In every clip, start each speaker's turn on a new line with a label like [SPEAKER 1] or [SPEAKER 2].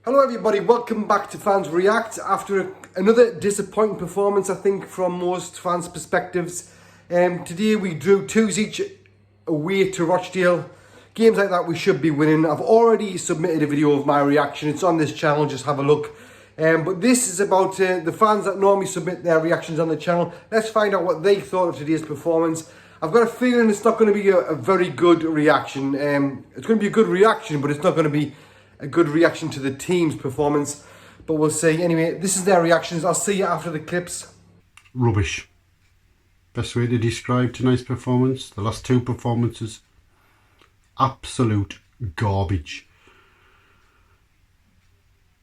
[SPEAKER 1] Hello everybody, welcome back to Fans React. After another disappointing performance, I think, from most fans' perspectives. Today we drew 2s each away to Rochdale. Games like that we should be winning. I've already submitted a video of my reaction. It's on this channel, just have a look. But this is about the fans that normally submit their reactions on the channel. Let's find out what they thought of today's performance. I've got a feeling it's not going to be a very good reaction. It's going to be a good reaction, but it's not going to be a good reaction to the team's performance, but we'll see. Anyway, this is their reactions. I'll see you after the clips.
[SPEAKER 2] Rubbish. Best way to describe tonight's performance. The last two performances, absolute garbage.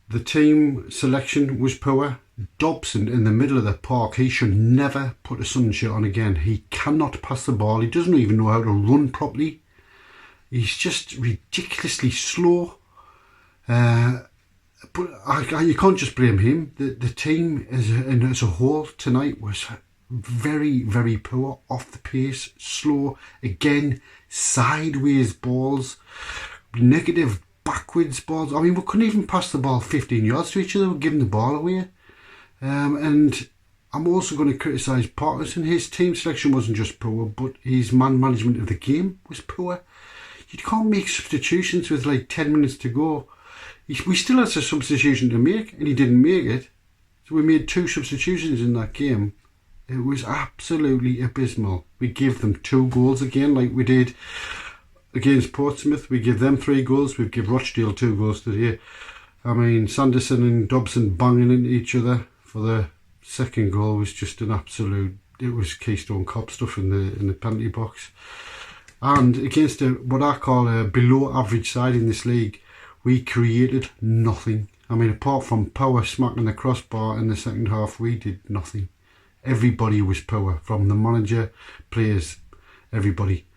[SPEAKER 2] The team selection was poor. Dobson in the middle of the park, he should never put a sun shirt on again. He cannot pass the ball. He doesn't even know how to run properly. He's just ridiculously slow. But you can't just blame him. The team as a whole tonight was very, very poor, off the pace, slow, again, sideways balls, negative backwards balls. I mean, we couldn't even pass the ball 15 yards to each other. We're giving the ball away. And I'm also going to criticise Parkinson. His team selection wasn't just poor, but his man management of the game was poor. You can't make substitutions with like 10 minutes to go. We still had a substitution to make and he didn't make it. So we made 2 substitutions in that game. It was absolutely abysmal. We gave them 2 goals again like we did against Portsmouth. We give them 3 goals. We give Rochdale 2 goals today. I mean, Sanderson and Dobson banging into each other for the second goal was just an absolute... It was Keystone Cop stuff in the penalty box. And against what I call a below average side in this league, we created nothing. I mean, apart from power smacking the crossbar in the second half, we did nothing. Everybody was power, from the manager, players, everybody.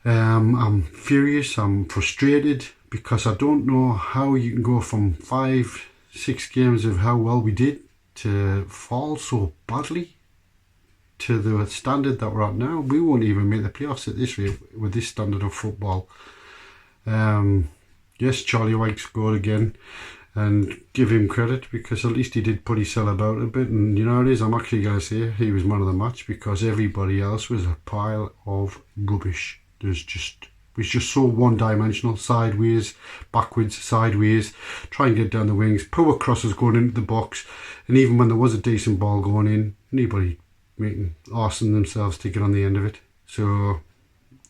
[SPEAKER 2] I'm furious, I'm frustrated, because I don't know how you can go from 5-6 games of how well we did to fall so badly to the standard that we're at now. We won't even make the playoffs at this rate with this standard of football. Yes, Charlie White scored again, and give him credit, because at least he did put his cell about a bit. And you know what it is, I'm actually going to say he was man of the match, because everybody else was a pile of rubbish. It was just so one-dimensional, sideways, backwards, sideways, try and get down the wings, poor crosses going into the box, and even when there was a decent ball going in, anybody making arsing themselves to get on the end of it. So,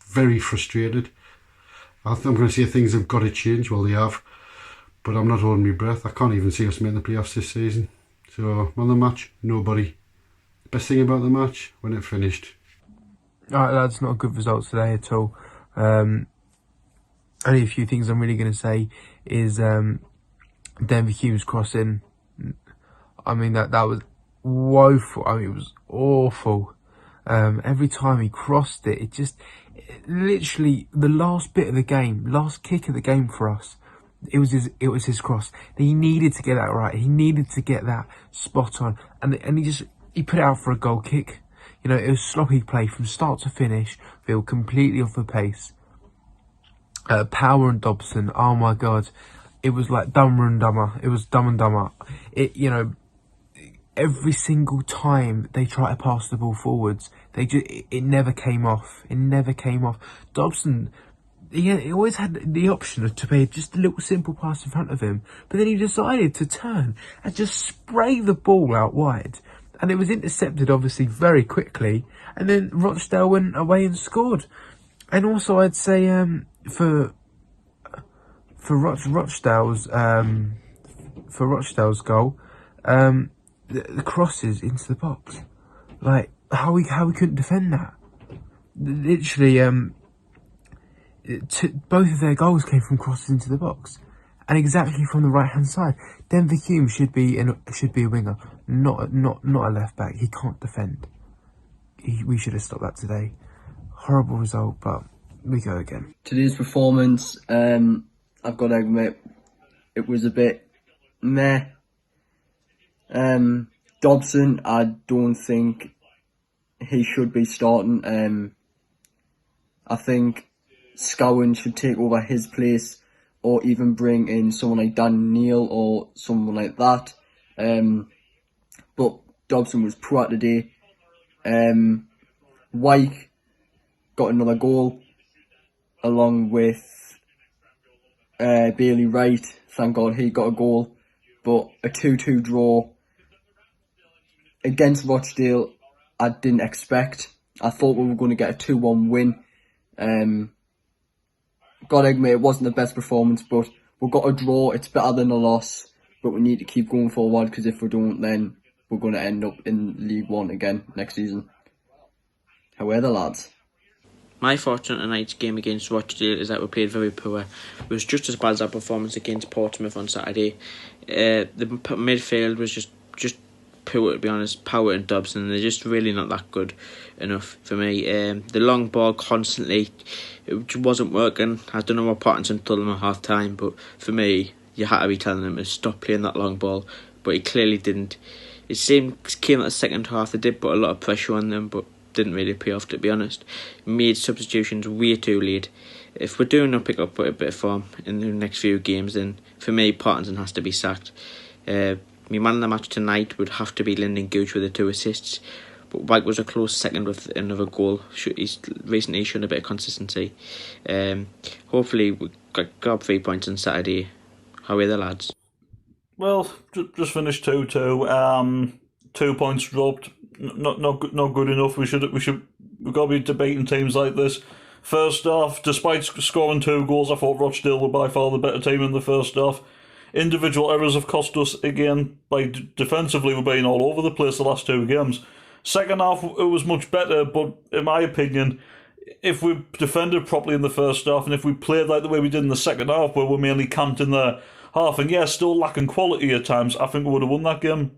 [SPEAKER 2] very frustrated. I'm going to say things have got to change. Well, they have, but I'm not holding my breath. I can't even see us making the playoffs this season. So, on the match, nobody. Best thing about the match, when it finished.
[SPEAKER 3] Alright, lads, not a good result today at all. Only a few things I'm really going to say is Denver Hume's crossing. I mean, that was woeful. I mean, it was awful. Every time he crossed it, literally the last bit of the game, last kick of the game for us, it was his cross. He needed to get that right. He needed to get that spot on, and he put it out for a goal kick. You know, it was sloppy play from start to finish. Feel completely off the pace. Power and Dobson, oh my god, it was like dumber and dumber. It was dumb and dumber. Every single time they try to pass the ball forwards, it never came off. It never came off. Dobson, he always had the option to play just a little simple pass in front of him, but then he decided to turn and just spray the ball out wide. And it was intercepted, obviously, very quickly. And then Rochdale went away and scored. And also, I'd say for Rochdale's goal, the crosses into the box, like how we couldn't defend that. Literally, both of their goals came from crosses into the box, and exactly from the right hand side. Denver Hume should be a winger, not a left back. He can't defend. We should have stopped that today. Horrible result, but we go again.
[SPEAKER 4] Today's performance, I've got to admit, it was a bit meh. Dobson, I don't think he should be starting. I think Scowen should take over his place or even bring in someone like Dan Neil or someone like that. But Dobson was poor today. Wyke got another goal along with Bailey Wright. Thank God he got a goal. But a 2-2 draw against Rochdale, I didn't expect. I thought we were going to get a 2-1 win. Gotta admit, it wasn't the best performance, but we got a draw. It's better than a loss, but we need to keep going forward, because if we don't, then we're going to end up in League One again next season. How are the lads?
[SPEAKER 5] My thoughts on tonight's game against Rochdale is that we played very poor. It was just as bad as our performance against Portsmouth on Saturday. The midfield was just poor, to be honest. Power and Dobson, they're just really not that good enough for me. The long ball constantly, it wasn't working. I don't know what Pottingson told them at half time, but for me, you had to be telling them to stop playing that long ball, but he clearly didn't. It came at the second half, they did put a lot of pressure on them, but didn't really pay off, to be honest. Made substitutions way too late. If we're doing not pick up a bit of form in the next few games, then for me, Pottingson has to be sacked. My man of the match tonight would have to be Lyndon Gooch with the 2 assists, but Wyke was a close second with another goal. He's recently shown a bit of consistency. Hopefully we got 3 points on Saturday. How are the lads?
[SPEAKER 6] Well, just finished 2-2. 2 points dropped. Not good enough. We've got to be debating teams like this. First half, despite scoring 2 goals, I thought Rochdale were by far the better team in the first half. Individual errors have cost us again. Defensively, we're being all over the place the last 2 games. Second half, it was much better, but in my opinion, if we defended properly in the first half, and if we played like the way we did in the second half, where we're mainly camped in their half, and yeah, still lacking quality at times, I think we would have won that game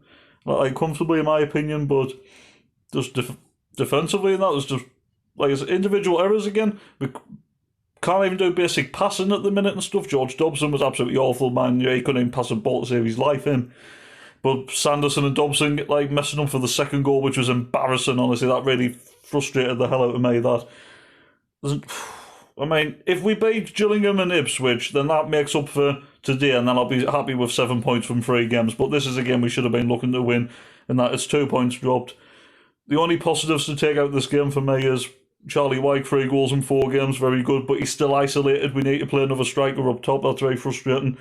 [SPEAKER 6] comfortably, in my opinion. But just defensively, and that was just it's individual errors again. We can't even do basic passing at the minute and stuff. George Dobson was absolutely awful, man. Yeah, he couldn't even pass a ball to save his life in. But Sanderson and Dobson messing up for the second goal, which was embarrassing. Honestly, that really frustrated the hell out of me. If we beat Gillingham and Ipswich, then that makes up for today, and then I'll be happy with 7 points from 3 games. But this is a game we should have been looking to win, and that it's 2 points dropped. The only positives to take out this game for me is Charlie Wyke, 3 goals in 4 games, very good, but he's still isolated. We need to play another striker up top. That's very frustrating.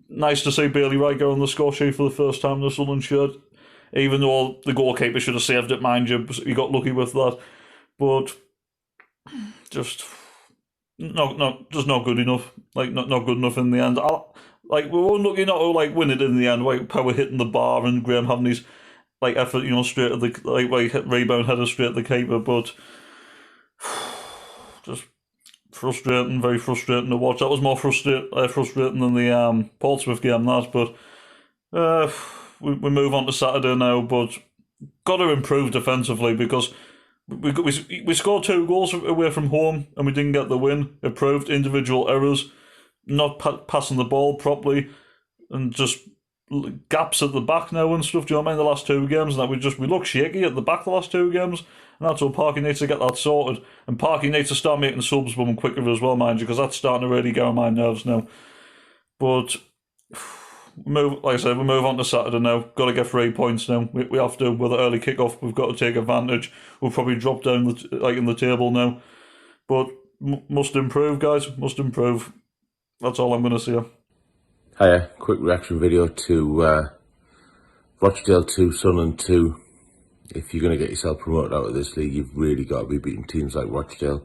[SPEAKER 6] Nice to see Bailey Wright go on the score sheet for the first time in the Sunderland shirt, even though the goalkeeper should have saved it, mind you. He got lucky with that. But just not good enough. Not good enough in the end. We were lucky not to win it in the end. Power hitting the bar and Graham having his effort, straight at the rebound header straight at the keeper. But just frustrating, very frustrating to watch. That was more frustrating than the Portsmouth game, but we move on to Saturday now. But got to improve defensively, because we scored 2 goals away from home and we didn't get the win. It proved individual errors, not passing the ball properly, and just gaps at the back now and stuff. Do you know what I mean? The last 2 games, and we look shaky at the back the last 2 games. And that's what Parky needs to get that sorted. And Parky needs to start making subs for them quicker as well, mind you, because that's starting to really get on my nerves now. But we move on to Saturday now. Got to get 3 points now. We have to. With the early kick-off, we've got to take advantage. We'll probably drop down in the table now. But must improve, guys. Must improve. That's all I'm going to say.
[SPEAKER 7] Hiya, quick reaction video to Rochdale 2, Sunderland 2. If you're going to get yourself promoted out of this league, you've really got to be beating teams like Rochdale,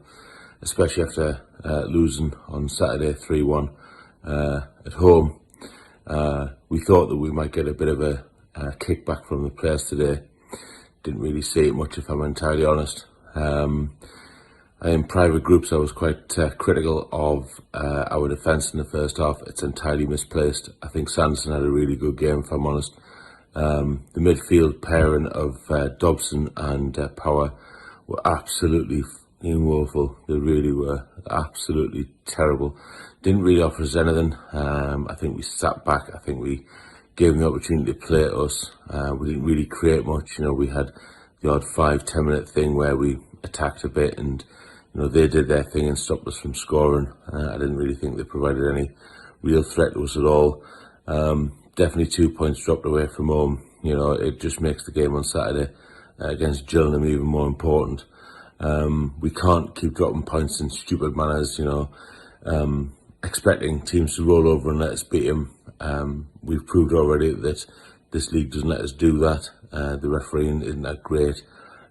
[SPEAKER 7] especially after losing on Saturday 3-1 at home. We thought that we might get a bit of a kickback from the players today. Didn't really see it much, if I'm entirely honest. In private groups, I was quite critical of our defence in the first half. It's entirely misplaced. I think Sanderson had a really good game, if I'm honest. The midfield pairing of Dobson and Power were absolutely woeful. They really were absolutely terrible. Didn't really offer us anything. I think we sat back. I think we gave them the opportunity to play at us. We didn't really create much. We had the odd 5-10 minute thing where we attacked a bit, and they did their thing and stopped us from scoring. I didn't really think they provided any real threat to us at all. Definitely 2 points dropped away from home. You know, it just makes the game on Saturday against Gillingham even more important. We can't keep dropping points in stupid manners, you know, expecting teams to roll over and let us beat them. We've proved already that this league doesn't let us do that. The refereeing isn't that great,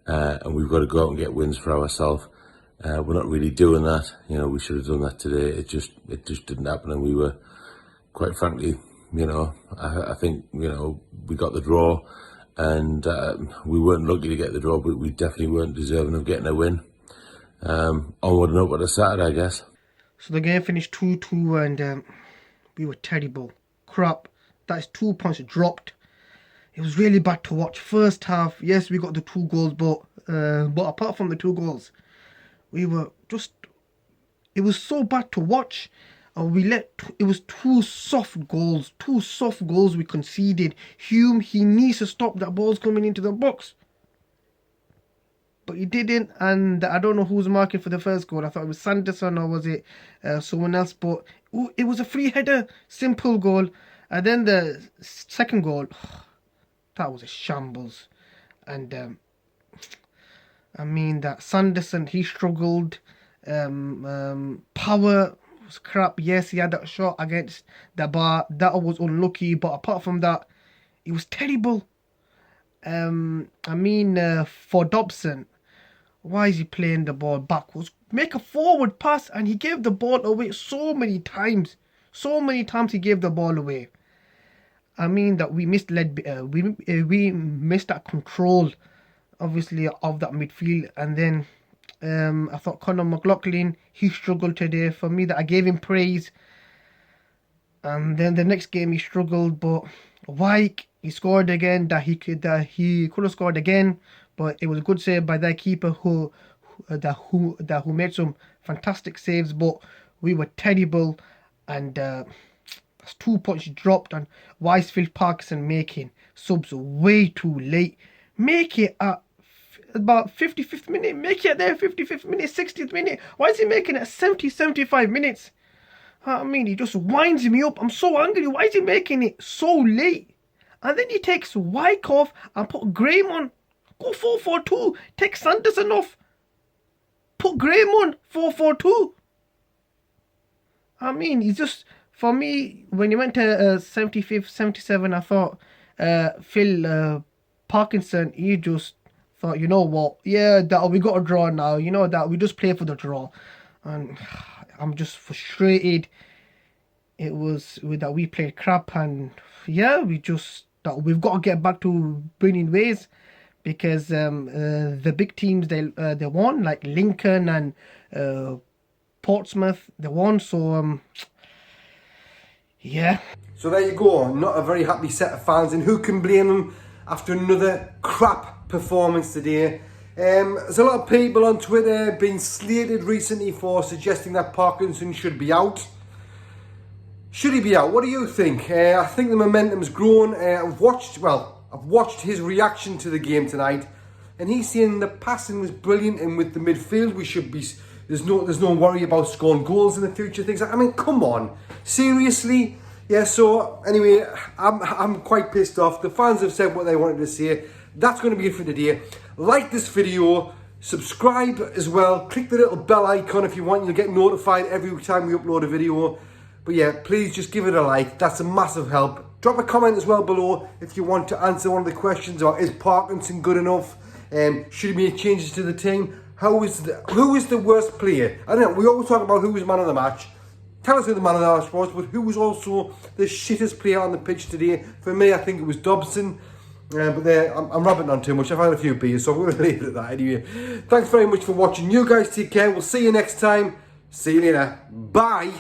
[SPEAKER 7] and we've got to go out and get wins for ourselves. We're not really doing that. You know, we should have done that today. It just didn't happen, and we were, quite frankly, you know, I think, you know, we got the draw, and we weren't lucky to get the draw, but we definitely weren't deserving of getting a win. Onward and upward to Saturday, I guess.
[SPEAKER 8] So the game finished 2-2, and we were terrible. Crap. That is 2 points dropped. It was really bad to watch. First half, yes, we got the 2 goals, but apart from the 2 goals, we were just, it was so bad to watch. It was 2 soft goals we conceded. Hume, he needs to stop that ball's coming into the box. But he didn't, and I don't know who was marking for the first goal. I thought it was Sanderson, or was it someone else, but it was a free header, simple goal. And then the second goal, that was a shambles. And I mean, that Sanderson, he struggled. Power was crap. Yes, he had that shot against the bar. That was unlucky. But apart from that, it was terrible. I mean, for Dobson, why is he playing the ball backwards? Make a forward pass, and he gave the ball away so many times. So many times he gave the ball away. I mean that we missed we missed that control, obviously, of that midfield. And then I thought Conor McLaughlin, he struggled today. For me, that I gave him praise. And then the next game he struggled, but Wyke, he scored again. That he could have scored again, but it was a good save by their keeper who made some fantastic saves. But we were terrible, and that's 2 points dropped. And Wisefield Parkinson making subs way too late. Make it at about 55th minute. Make it there 55th minute, 60th minute. Why is he making it at 70, 75 minutes? I mean, he just winds me up. I'm so angry. Why is he making it so late? And then he takes Wyke off and put Graham on. Go 4-4-2. Take Sanderson off. Put Graham on 4-4-2. I mean, he's just, for me, when he went to 75th, 77, I thought Phil Parkinson, he just thought, you know what, yeah, that we got a draw now. You know that we just play for the draw. And I'm just frustrated. It was that we played crap, and yeah, we've got to get back to winning ways, because the big teams they won, like Lincoln and Portsmouth, they won. So yeah.
[SPEAKER 1] So there you go. Not a very happy set of fans, and who can blame them after another crap performance today? There's a lot of people on Twitter being slated recently for suggesting that Parkinson should be out. Should he be out? What do you think? I think the momentum's grown. I've watched his reaction to the game tonight, and he's saying the passing was brilliant, and with the midfield we should be. There's no worry about scoring goals in the future. Things like, I mean, come on, seriously. Yeah. So anyway, I'm quite pissed off. The fans have said what they wanted to say. That's going to be it for today. Like this video, subscribe as well. Click the little bell icon if you want. You'll get notified every time we upload a video. But yeah, please just give it a like. That's a massive help. Drop a comment as well below if you want to answer one of the questions. Or is Parkinson good enough? Should he make changes to the team? Who is the worst player? I don't know. We always talk about who was man of the match. Tell us who the man of the match was, but who was also the shittest player on the pitch today? For me, I think it was Dobson. But there, I'm rabbiting on too much. I've had a few beers, so I'm going to leave it at that anyway. Thanks very much for watching. You guys take care. We'll see you next time. See you later. Bye.